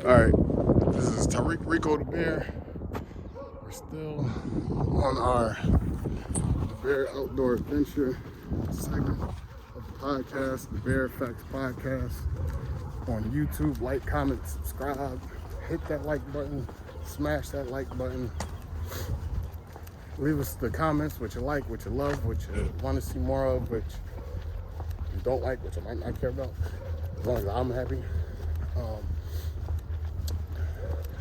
Alright, this is Rico DaBear. We're still on our DaBear Outdoor Adventure segment of the podcast, DaBear Effects Podcast. On YouTube, like, comment, subscribe, hit that like button, smash that like button. Leave us the comments, what you like, what you love, what you want to see more of, what you don't like, what you might not care about, as long as I'm happy.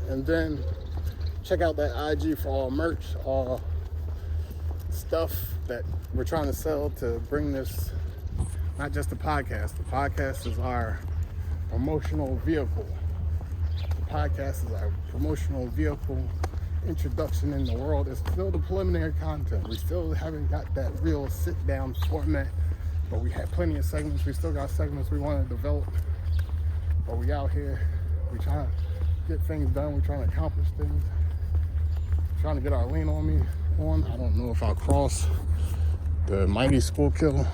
And then check out that IG for all merch, all stuff that we're trying to sell to bring this, not just the podcast. The podcast is our promotional vehicle. The podcast is our promotional vehicle. Introduction in the world. It's still the preliminary content. We still haven't got that real sit-down format, but we have plenty of segments. We still got segments we want to develop, but we out here. We trying to get things done. We're trying to accomplish things. Trying to get our lean on me on. I don't know if I'll cross the mighty Schuylkill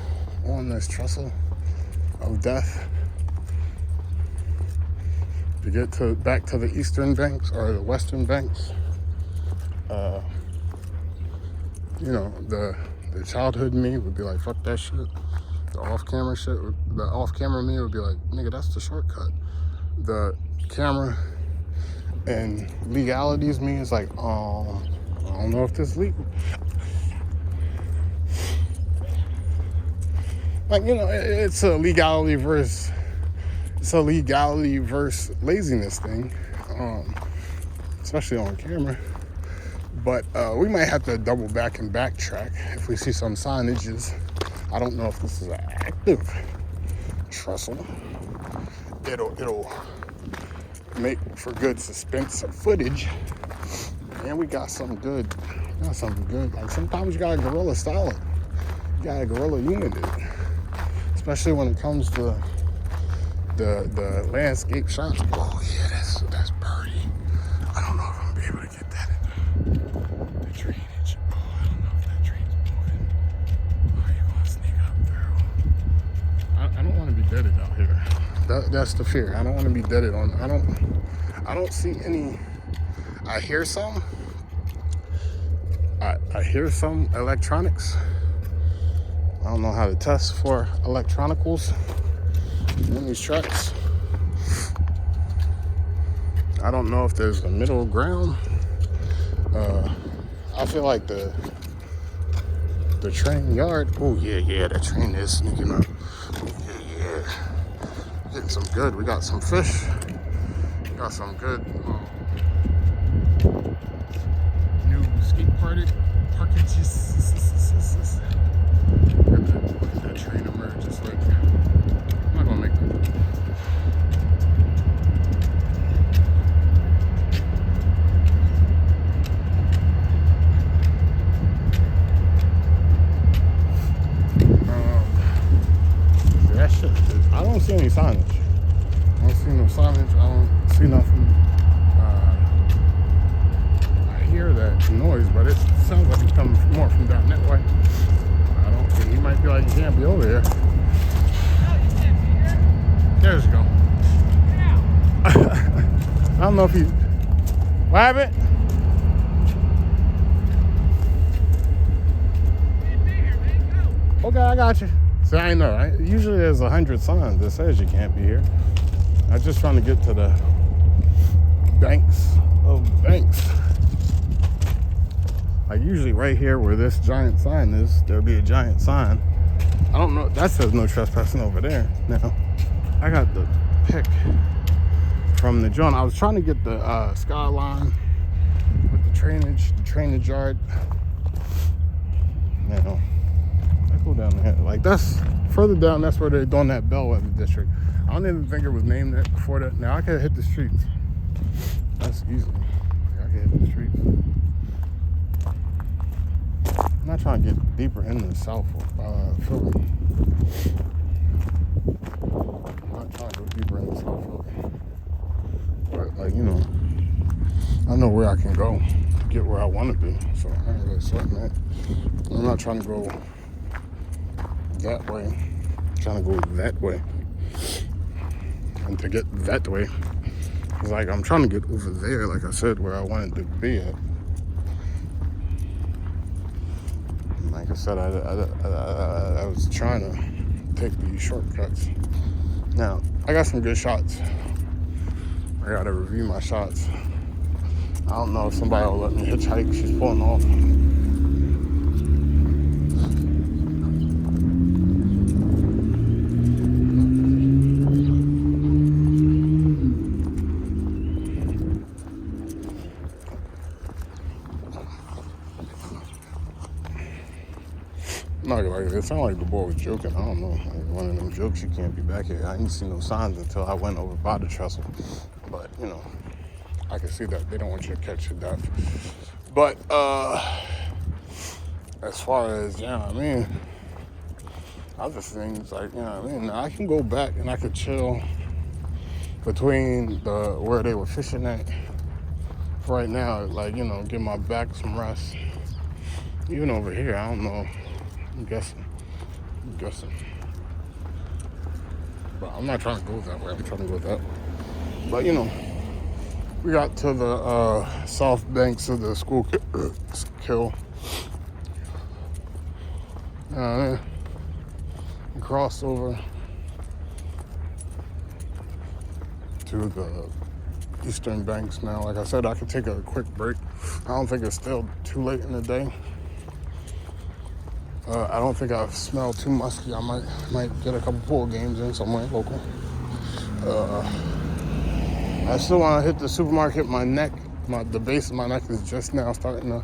on this trestle of death to get back to the eastern banks or the western banks. You know, the childhood me would be like, fuck that shit. The off-camera me would be like, nigga, that's the shortcut. The camera and legalities me is like, I don't know if this is legal. Like, you know, it's a legality versus laziness thing, especially on camera. But we might have to double back and backtrack if we see some signages. I don't know if this is an active trestle. It'll make for good suspense footage. And we got some good. Like sometimes you gotta guerrilla style it. You gotta guerrilla unit it. Especially when it comes to the landscape shots. Oh yeah, that's birdie. I don't know if I'm gonna be able to get that in the drainage. Oh, I don't know if that drain's moving. Oh, you're gonna sneak up through. I don't want to be deaded out here. That's the fear. I don't want to be deaded on. I don't see any. I hear some. I hear some electronics. I don't know how to test for electronicals in these tracks. I don't know if there's a middle ground. I feel like the train yard. Oh yeah, the train is sneaking up. Yeah. Getting some good. We got some fish. We got some good new skate parkages. Look at that train emerge. It's like, I'm not gonna make that. That shit, I don't see any signage. I don't see no signage. I don't see nothing. I hear that noise, but it sounds like it's coming more from down that way. I don't think he might be like, you can't be over here. No, you can't be here. There you go. Yeah. I don't know if he. What happened? Can't be here, man. Go. Okay, I got you. See, I know, right? Usually there's 100 signs that says you can't be here. I'm just trying to get to the banks of banks. Like usually right here where this giant sign is, there'll be a giant sign. I don't know, that says no trespassing over there. Now, I got the pic from the drone. I was trying to get the skyline with the drainage yard. Now, I go down there. Like that's further down, that's where they're doing that bellwether district. I don't even think it was named that before that. Now I can hit the streets. That's easy. I can hit the streets. I'm not trying to get deeper into the South Philly. I'm not trying to go deeper into South Philly. But like, you know, I know where I can go to get where I want to be. So I ain't really sweating that. I'm not trying to go that way. I'm trying to go that way. And to get that way, It's like I'm trying to get over there, like I said, where I wanted to be at. Like I said, I was trying to take these shortcuts. Now, I got some good shots. I gotta review my shots. I don't know if somebody will let me hitchhike. She's pulling off. It sounded like the boy was joking. I don't know. Like one of them jokes, you can't be back here. I didn't see no signs until I went over by the trestle. But, you know, I can see that they don't want you to catch your death. But, as far as, you know what I mean, other things, like, you know what I mean, I can go back and I could chill between where they were fishing at right now, like, you know, give my back some rest. Even over here, I don't know. I'm guessing. But I'm not trying to go that way. I'm trying to go that way. But, you know, we got to the south banks of the school kill. Crossed over to the eastern banks now. Like I said, I could take a quick break. I don't think it's still too late in the day. I don't think I smell too musky. I might get a couple pool games in somewhere local. I still want to hit the supermarket. My neck, the base of my neck is just now starting to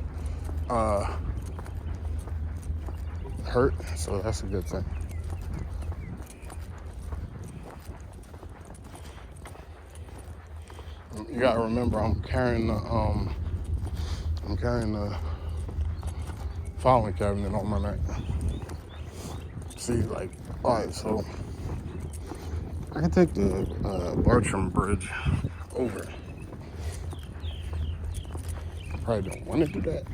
hurt, so that's a good thing. You gotta remember, I'm carrying the filing cabinet on my neck. See, like, all right, so I can take the Bartram bridge over. Probably don't want to do that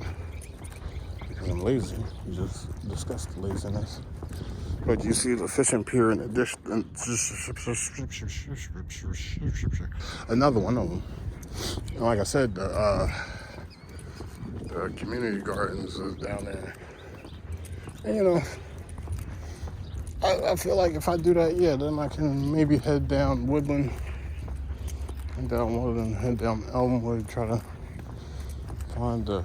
because I'm lazy. We just discussed the laziness. But you see the fishing pier in the distance. Another one of them. And like I said, the community gardens is down there. And, you know, I feel like if I do that, yeah, then I can maybe head down Woodland, head down Elmwood, try to find a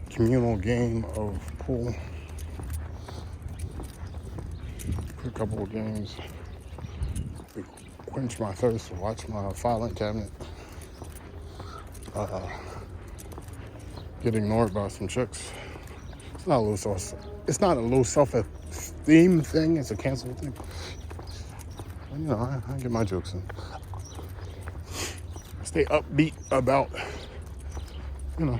communal game of pool. A couple of games. Quench my thirst, watch my filing cabinet. Get ignored by some chicks. It's not a low self-esteem thing. It's a cancel thing. And, you know, I get my jokes in. Stay upbeat about, you know.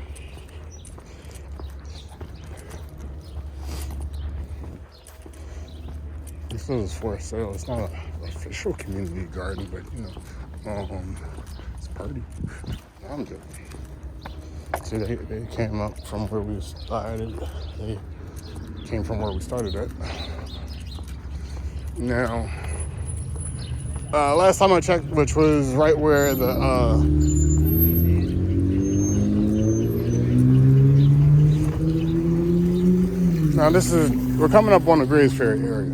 This is for sale. It's not an official community garden, but, you know, it's a party. I'm joking. See, they came up from where we started. They came from where we started at. Now, last time I checked, which was right where the now we're coming up on the Grays Ferry area.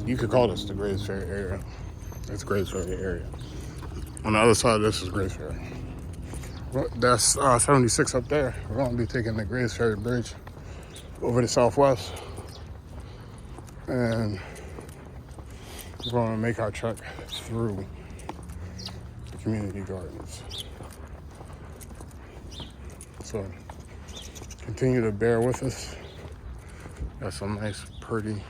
You could call this the Grays Ferry area. It's Grays Ferry area. On the other side of this is Grays Ferry. That's 76 up there. We're going to be taking the Grays Ferry Bridge over to Southwest. And we're going to make our trek through the community gardens. So continue to bear with us. Got some nice, pretty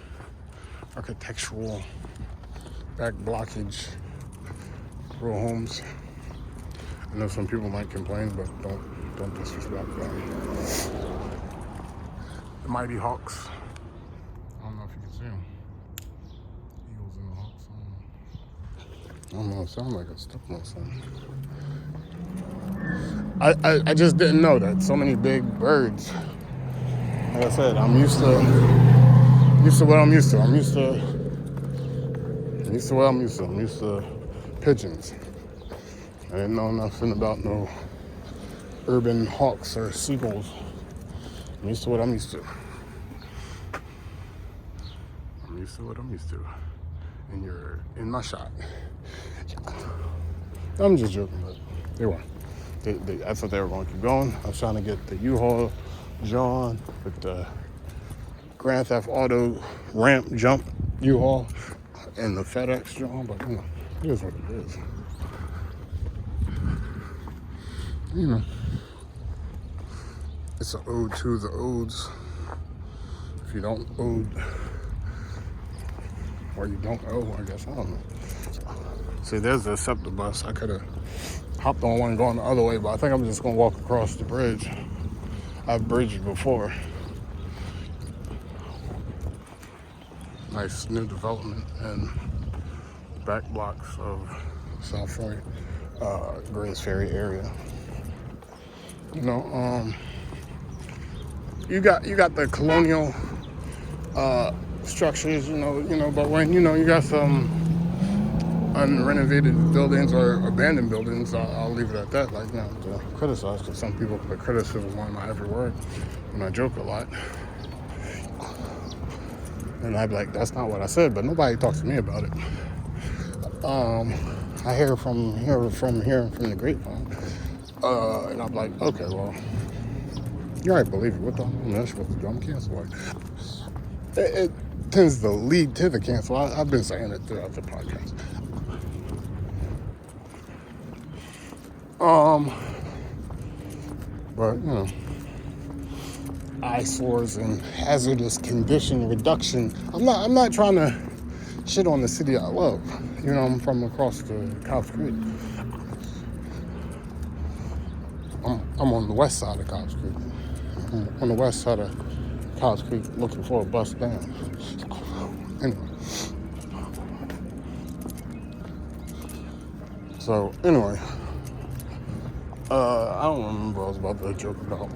architectural back blockage row homes. I know some people might complain, but don't disrespect them. The Mighty Hawks. I don't know if you can see them. Eagles and the Hawks. I don't know. It sounds like a step on something. I just didn't know that so many big birds. Like I said, I'm used to what I'm used to. I'm used to what I'm used to. I'm used to pigeons. I didn't know nothing about no urban hawks or seagulls. I'm used to what I'm used to. I'm used to what I'm used to. And you're in my shot. I'm just joking, but they weren't. I thought they were going to keep going. I was trying to get the U-Haul John with the Grand Theft Auto ramp jump U-Haul and the FedEx John, but you know, it is what it is. You know, it's an ode to the odes. If you don't ode, or you don't owe, I guess, I don't know. See, there's the SEPTA bus. I could have hopped on one going the other way, but I think I'm just going to walk across the bridge. I've bridged before. Nice new development and back blocks of South Philly, Grays Ferry area. You know, you got the colonial structures, you know, but when you got some unrenovated buildings or abandoned buildings, I'll leave it at that. Like, to criticize, because some people put criticism on my every word, and I joke a lot. And I'd be like, that's not what I said, but nobody talks to me about it. I hear from the grapevine, and I'm like, okay, well, you already believe it. What the hell am I supposed to do? I'm canceled. It tends to lead to the cancel. I've been saying it throughout the podcast. But you know, eyesores and hazardous condition reduction. I'm not trying to shit on the city I love. You know, I'm from across the Cobbs Creek. I'm on the west side of Cobbs Creek. I'm on the west side of Cobbs Creek looking for a bus down. Anyway. So, anyway. I don't remember what I was about to joke about.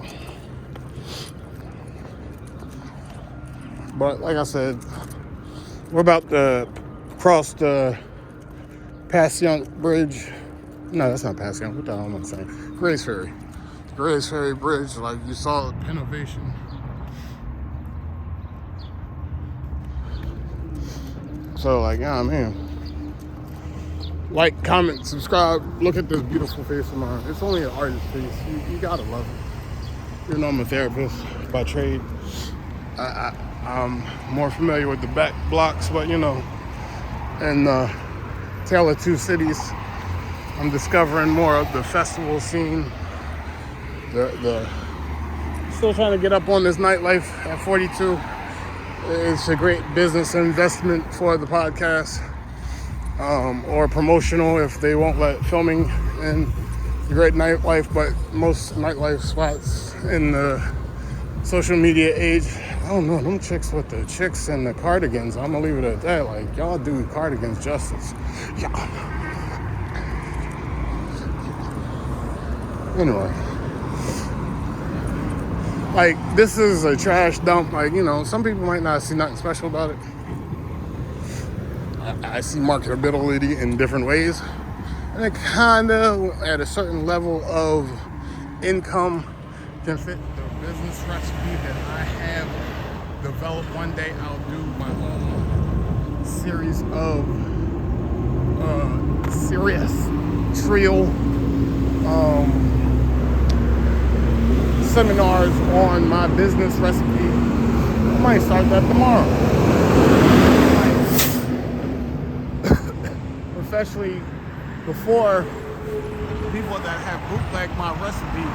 But like I said, we're about to cross the Passyunk Bridge. No, that's not Passyunk. What the hell am I saying? Grays Ferry. The Grays Ferry Bridge, like you saw the innovation. So, like, yeah, I'm here. Like, comment, subscribe. Look at this beautiful face of mine. It's only an artist's face. You gotta love it. You know, I'm a therapist by trade. I'm more familiar with the back blocks, but you know, in Tale of Two Cities, I'm discovering more of the festival scene. The still trying to get up on this nightlife at 42. It's a great business investment for the podcast, or promotional if they won't let filming in the great nightlife. But most nightlife spots in the social media age, I don't know, them chicks with the chicks and the cardigans, I'm gonna leave it at that. Like, y'all do cardigans justice. Yeah. Anyway. Like, this is a trash dump. Like, you know, some people might not see nothing special about it. I see marketability in different ways. And it kind of, at a certain level of income, can fit the business recipe that I have developed. One day I'll do my own series of serious trio seminars on my business recipe. I might start that tomorrow. Especially before people that have bootlegged my recipe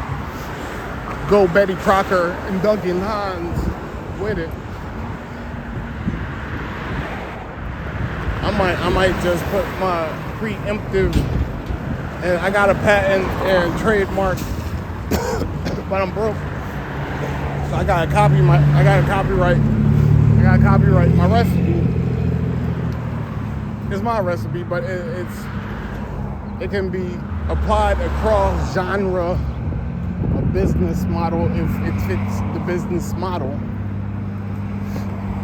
go Betty Crocker and Duncan Hines with it. I might just put my preemptive, and I got a patent and trademark, but I'm broke. So I gotta copyright my recipe. It's my recipe, but it can be applied across genre of business model if it fits the business model.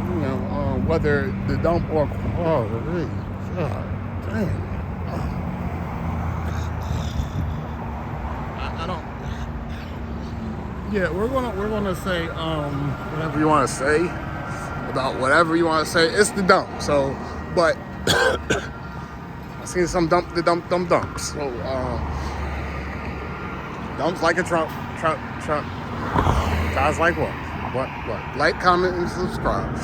You know, whether the dump or God damn. Yeah, we're gonna say whatever you want to say about whatever you want to say. It's the dump. So, but I seen some dumps. So dumps like a Trump. Guys like what? Like, comment, and subscribe.